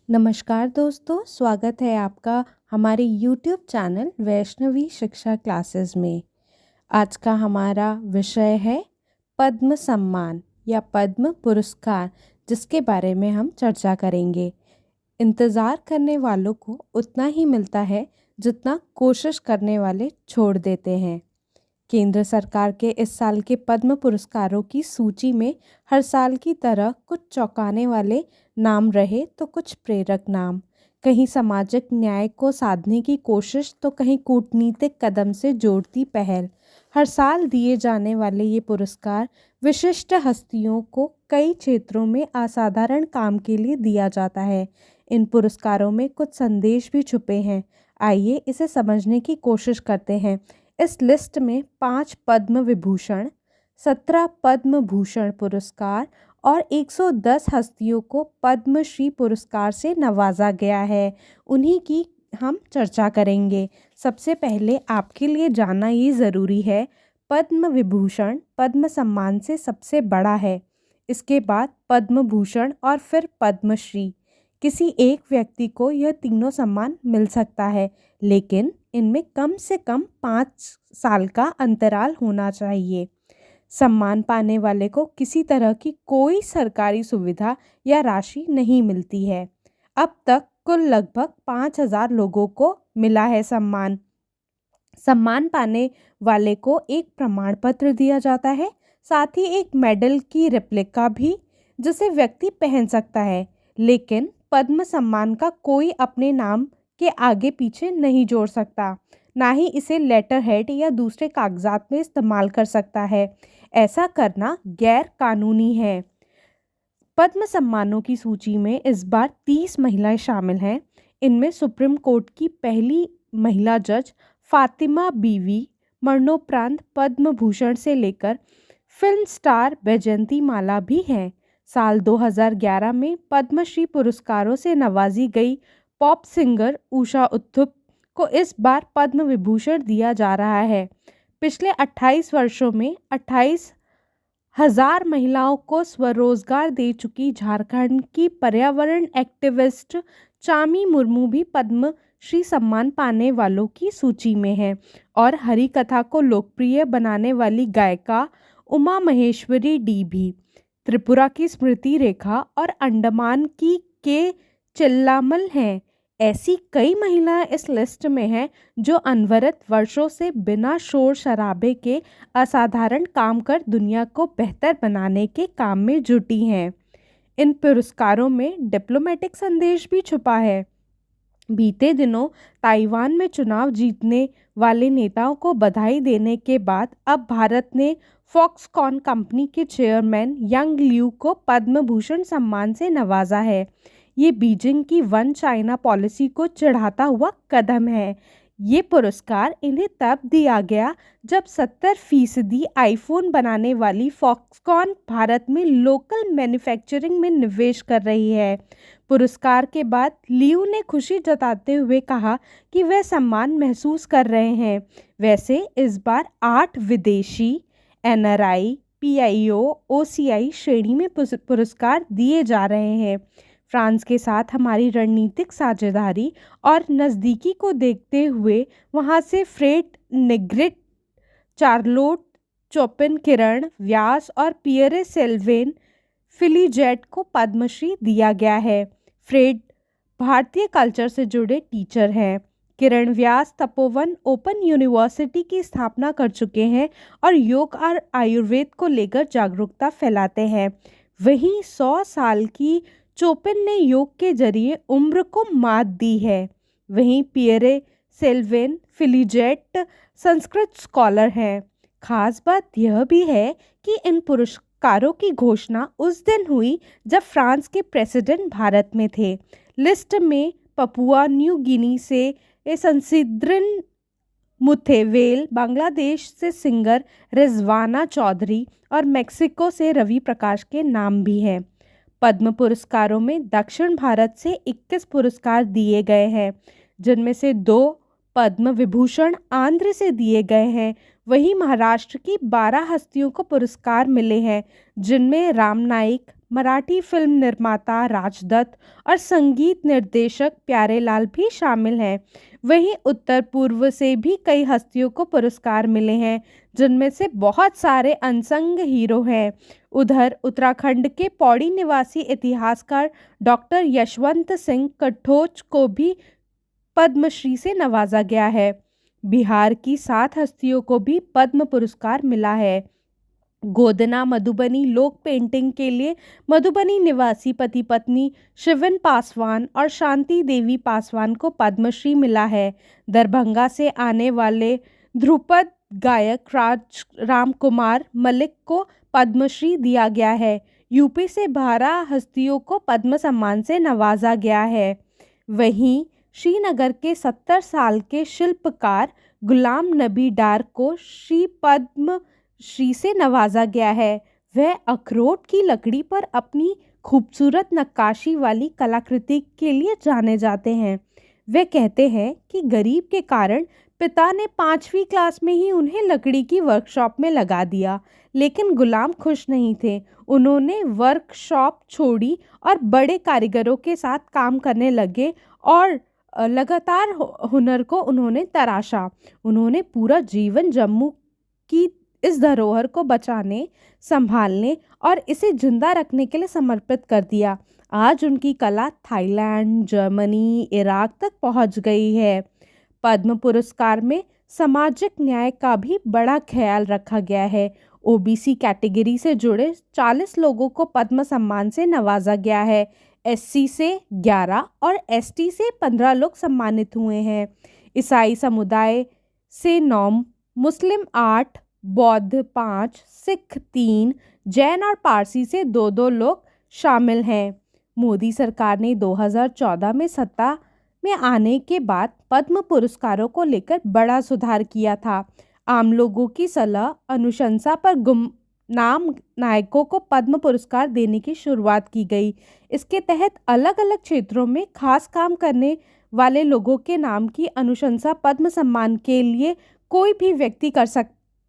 नमस्कार दोस्तों, स्वागत है आपका हमारे YouTube चैनल वैष्णवी शिक्षा क्लासेस में। आज का हमारा विषय है पद्म सम्मान या पद्म पुरस्कार, जिसके बारे में हम चर्चा करेंगे। इंतज़ार करने वालों को उतना ही मिलता है जितना कोशिश करने वाले छोड़ देते हैं। केंद्र सरकार के इस साल के पद्म पुरस्कारों की सूची में हर साल की तरह कुछ चौंकाने वाले नाम रहे तो कुछ प्रेरक नाम। कहीं सामाजिक न्याय को साधने की कोशिश तो कहीं कूटनीतिक कदम से जोड़ती पहल। हर साल दिए जाने वाले ये पुरस्कार विशिष्ट हस्तियों को कई क्षेत्रों में असाधारण काम के लिए दिया जाता है। इन पुरस्कारों में कुछ संदेश भी छुपे हैं। आइए इसे समझने की कोशिश करते हैं। इस लिस्ट में 5 पद्म विभूषण, 17 पद्म भूषण पुरस्कार और 110 हस्तियों को पद्मश्री पुरस्कार से नवाजा गया है। उन्हीं की हम चर्चा करेंगे। सबसे पहले आपके लिए जानना ये ज़रूरी है, पद्म विभूषण पद्म सम्मान से सबसे बड़ा है। इसके बाद पद्म भूषण और फिर पद्मश्री। किसी एक व्यक्ति को यह तीनों सम्मान मिल सकता है, लेकिन इनमें कम से कम 5 साल का अंतराल होना चाहिए। सम्मान पाने वाले को किसी तरह की कोई सरकारी सुविधा या राशि नहीं मिलती है। अब तक कुल लगभग 5,000 लोगों को मिला है सम्मान। सम्मान पाने वाले को एक प्रमाण पत्र दिया जाता है, साथ ही एक मेडल की रेप्लिका भी, जिसे व्यक्ति पहन सकता है। लेकिन पद्म सम्मान का कोई अपने नाम के आगे पीछे नहीं जोड़ सकता, ना ही इसे लेटर हेड या दूसरे कागजात में इस्तेमाल कर सकता है। ऐसा करना गैर कानूनी है। पद्म सम्मानों की सूची में इस बार 30 महिलाएं शामिल हैं। इनमें सुप्रीम कोर्ट की पहली महिला जज फातिमा बीवी मरणोपरांत पद्म भूषण से लेकर फिल्म स्टार बैजयंती माला भी हैं। साल 2011 में पद्मश्री पुरस्कारों से नवाजी गई पॉप सिंगर उषा उत्थुप को इस बार पद्म विभूषण दिया जा रहा है। पिछले 28 वर्षों में 28,000 महिलाओं को स्वरोजगार दे चुकी झारखंड की पर्यावरण एक्टिविस्ट चामी मुर्मू भी पद्मश्री सम्मान पाने वालों की सूची में है। और हरि कथा को लोकप्रिय बनाने वाली गायिका उमा महेश्वरी डी भी। त्रिपुरा की स्मृति रेखा और अंडमान की के चिल्लामल हैं। ऐसी कई महिलाएं इस लिस्ट में हैं जो अनवरत वर्षों से बिना शोर शराबे के असाधारण काम कर दुनिया को बेहतर बनाने के काम में जुटी हैं। इन पुरस्कारों में डिप्लोमेटिक संदेश भी छुपा है। बीते दिनों ताइवान में चुनाव जीतने वाले नेताओं को बधाई देने के बाद अब भारत ने फॉक्सकॉन कंपनी के चेयरमैन यांग लियू को पद्म भूषण सम्मान से नवाजा है। ये बीजिंग की वन चाइना पॉलिसी को चिढ़ाता हुआ कदम है। ये पुरस्कार इन्हें तब दिया गया जब 70% आईफोन बनाने वाली फॉक्सकॉन भारत में लोकल मैन्युफैक्चरिंग में निवेश कर रही है। पुरस्कार के बाद लियू ने खुशी जताते हुए कहा कि वे सम्मान महसूस कर रहे हैं। वैसे इस बार 8 विदेशी NRI, PIO, OCI श्रेणी में पुरस्कार दिए जा रहे हैं। फ्रांस के साथ हमारी रणनीतिक साझेदारी और नज़दीकी को देखते हुए वहां से फ्रेड नेग्रिट, चार्लोट चोपिन, किरण व्यास और पियरे सेल्वेन फिलीजेट को पद्मश्री दिया गया है। फ्रेड भारतीय कल्चर से जुड़े टीचर हैं। किरण व्यास तपोवन ओपन यूनिवर्सिटी की स्थापना कर चुके हैं और योग और आयुर्वेद को लेकर जागरूकता फैलाते हैं। वहीं 100 साल की चोपिन ने योग के जरिए उम्र को मात दी है। वहीं पियरे सेल्वेन फिलीजेट संस्कृत स्कॉलर हैं। खास बात यह भी है कि इन पुरस्कारों की घोषणा उस दिन हुई जब फ्रांस के प्रेसिडेंट भारत में थे। लिस्ट में पपुआ न्यू गिनी से संसिद्रिन मुथेवेल, बांग्लादेश से सिंगर रिजवाना चौधरी और मेक्सिको से रवि प्रकाश के नाम भी हैं। पद्म पुरस्कारों में दक्षिण भारत से 21 पुरस्कार दिए गए हैं, जिनमें से 2 पद्म विभूषण आंध्र से दिए गए हैं। वहीं महाराष्ट्र की 12 हस्तियों को पुरस्कार मिले हैं, जिनमें राम नाईक, मराठी फिल्म निर्माता राजदत्त और संगीत निर्देशक प्यारेलाल भी शामिल हैं। वहीं उत्तर पूर्व से भी कई हस्तियों को पुरस्कार मिले हैं, जिनमें से बहुत सारे अनसंग हीरो हैं। उधर उत्तराखंड के पौड़ी निवासी इतिहासकार डॉक्टर यशवंत सिंह कटोच को भी पद्मश्री से नवाजा गया है। बिहार की 7 हस्तियों को भी पद्म पुरस्कार मिला है। गोदना मधुबनी लोक पेंटिंग के लिए मधुबनी निवासी पति पत्नी शिवन पासवान और शांति देवी पासवान को पद्मश्री मिला है। दरभंगा से आने वाले ध्रुपद गायक राम कुमार मलिक को पद्मश्री दिया गया है। यूपी से 12 हस्तियों को पद्म सम्मान से नवाजा गया है। वहीं श्रीनगर के 70 साल के शिल्पकार गुलाम नबी डार को श्री पद्म श्री से नवाजा गया है। वह अखरोट की लकड़ी पर अपनी खूबसूरत नक्काशी वाली कलाकृति के लिए जाने जाते हैं। वे कहते हैं कि गरीब के कारण पिता ने 5वीं क्लास में ही उन्हें लकड़ी की वर्कशॉप में लगा दिया, लेकिन गुलाम खुश नहीं थे। उन्होंने वर्कशॉप छोड़ी और बड़े कारीगरों के साथ काम करने लगे और लगातार हुनर को उन्होंने तराशा। उन्होंने पूरा जीवन जम्मू की इस धरोहर को बचाने, संभालने और इसे जिंदा रखने के लिए समर्पित कर दिया। आज उनकी कला थाईलैंड, जर्मनी, इराक तक पहुंच गई है। पद्म पुरस्कार में सामाजिक न्याय का भी बड़ा ख्याल रखा गया है। ओबीसी कैटेगरी से जुड़े 40 लोगों को पद्म सम्मान से नवाजा गया है। एससी से 11 और एसटी से 15 लोग सम्मानित हुए हैं। ईसाई समुदाय से 9, मुस्लिम 8, बौद्ध 5, सिख 3, जैन और पारसी से 2-2 लोग शामिल हैं। मोदी सरकार ने 2014 में सत्ता में आने के बाद पद्म पुरस्कारों को लेकर बड़ा सुधार किया था। आम लोगों की सलाह अनुशंसा पर गुमनाम नायकों को पद्म पुरस्कार देने की शुरुआत की गई। इसके तहत अलग अलग क्षेत्रों में खास काम करने वाले लोगों के नाम की अनुशंसा पद्म सम्मान के लिए कोई भी व्यक्ति कर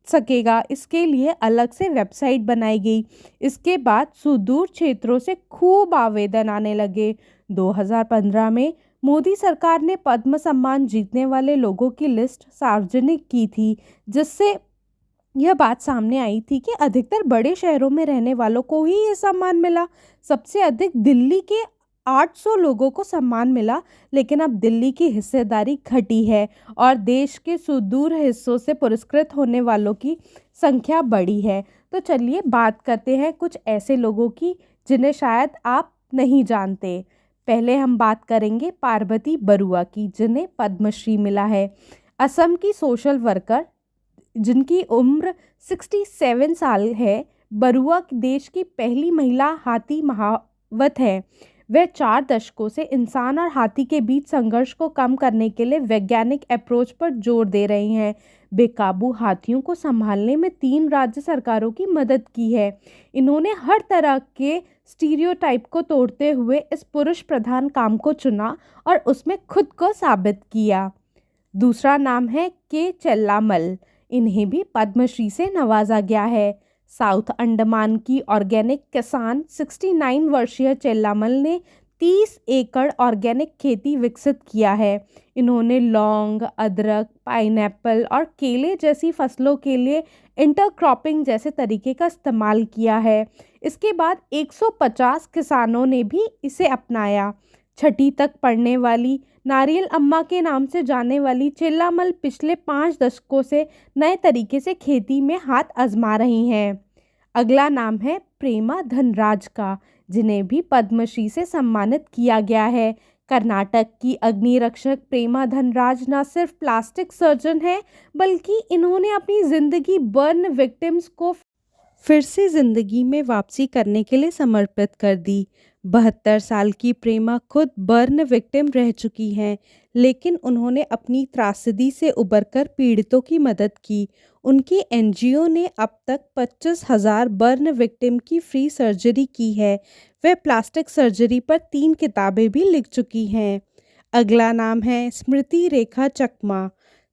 सकेगा। इसके लिए अलग से वेबसाइट बनाई गई। इसके बाद सुदूर क्षेत्रों से खूब आवेदन आने लगे। 2015 में मोदी सरकार ने पद्म सम्मान जीतने वाले लोगों की लिस्ट सार्वजनिक की थी, जिससे यह बात सामने आई थी कि अधिकतर बड़े शहरों में रहने वालों को ही ये सम्मान मिला। सबसे अधिक दिल्ली के 800 लोगों को सम्मान मिला, लेकिन अब दिल्ली की हिस्सेदारी घटी है और देश के सुदूर हिस्सों से पुरस्कृत होने वालों की संख्या बढ़ी है। तो चलिए बात करते हैं कुछ ऐसे लोगों की जिन्हें शायद आप नहीं जानते। पहले हम बात करेंगे पार्वती बरुआ की, जिन्हें पद्मश्री मिला है। असम की सोशल वर्कर जिनकी उम्र 67 साल है, बरुआ देश की पहली महिला हाथी महावत है। वह 4 दशकों से इंसान और हाथी के बीच संघर्ष को कम करने के लिए वैज्ञानिक अप्रोच पर जोर दे रही हैं। बेकाबू हाथियों को संभालने में 3 राज्य सरकारों की मदद की है। इन्होंने हर तरह के स्टीरियोटाइप को तोड़ते हुए इस पुरुष प्रधान काम को चुना और उसमें खुद को साबित किया। दूसरा नाम है के चेल्लामल। इन्हें भी पद्मश्री से नवाजा गया है। साउथ अंडमान की ऑर्गेनिक किसान 69 वर्षीय चेल्लामल ने 30 एकड़ ऑर्गेनिक खेती विकसित किया है। इन्होंने लौंग, अदरक, पाइनएप्पल और केले जैसी फसलों के लिए इंटरक्रॉपिंग जैसे तरीके का इस्तेमाल किया है। इसके बाद 150 किसानों ने भी इसे अपनाया। 6ठी तक पढ़ने वाली नारियल अम्मा के नाम से जाने वाली चेल्लामल पिछले 5 दशकों से नए तरीके से खेती में हाथ आजमा रही हैं। अगला नाम है प्रेमा धनराज का, जिन्हें भी पद्मश्री से सम्मानित किया गया है। कर्नाटक की अग्निरक्षक प्रेमा धनराज न सिर्फ प्लास्टिक सर्जन है, बल्कि इन्होंने अपनी ज़िंदगी बर्न विक्टिम्स को फिर से ज़िंदगी में वापसी करने के लिए समर्पित कर दी। 72 साल की प्रेमा खुद बर्न विक्टिम रह चुकी हैं, लेकिन उन्होंने अपनी त्रासदी से उबरकर पीड़ितों की मदद की। उनकी एनजीओ ने अब तक 25,000 बर्न विक्टिम की फ्री सर्जरी की है। वह प्लास्टिक सर्जरी पर 3 किताबें भी लिख चुकी हैं। अगला नाम है स्मृति रेखा चकमा।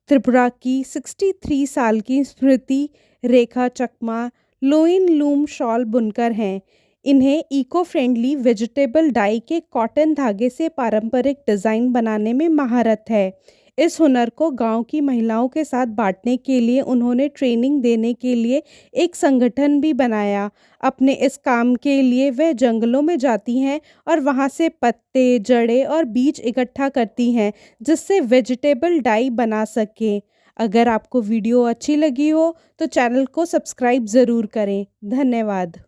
त्रिपुरा की 63 साल की स्मृति रेखा चकमा लोइन लूम शॉल बुनकर हैं। इन्हें इको फ्रेंडली वेजिटेबल डाई के कॉटन धागे से पारंपरिक डिज़ाइन बनाने में महारत है। इस हुनर को गांव की महिलाओं के साथ बांटने के लिए उन्होंने ट्रेनिंग देने के लिए एक संगठन भी बनाया। अपने इस काम के लिए वह जंगलों में जाती हैं और वहां से पत्ते, जड़ें और बीज इकट्ठा करती हैं, जिससे वेजिटेबल डाई बना सकें। अगर आपको वीडियो अच्छी लगी हो तो चैनल को सब्सक्राइब ज़रूर करें। धन्यवाद।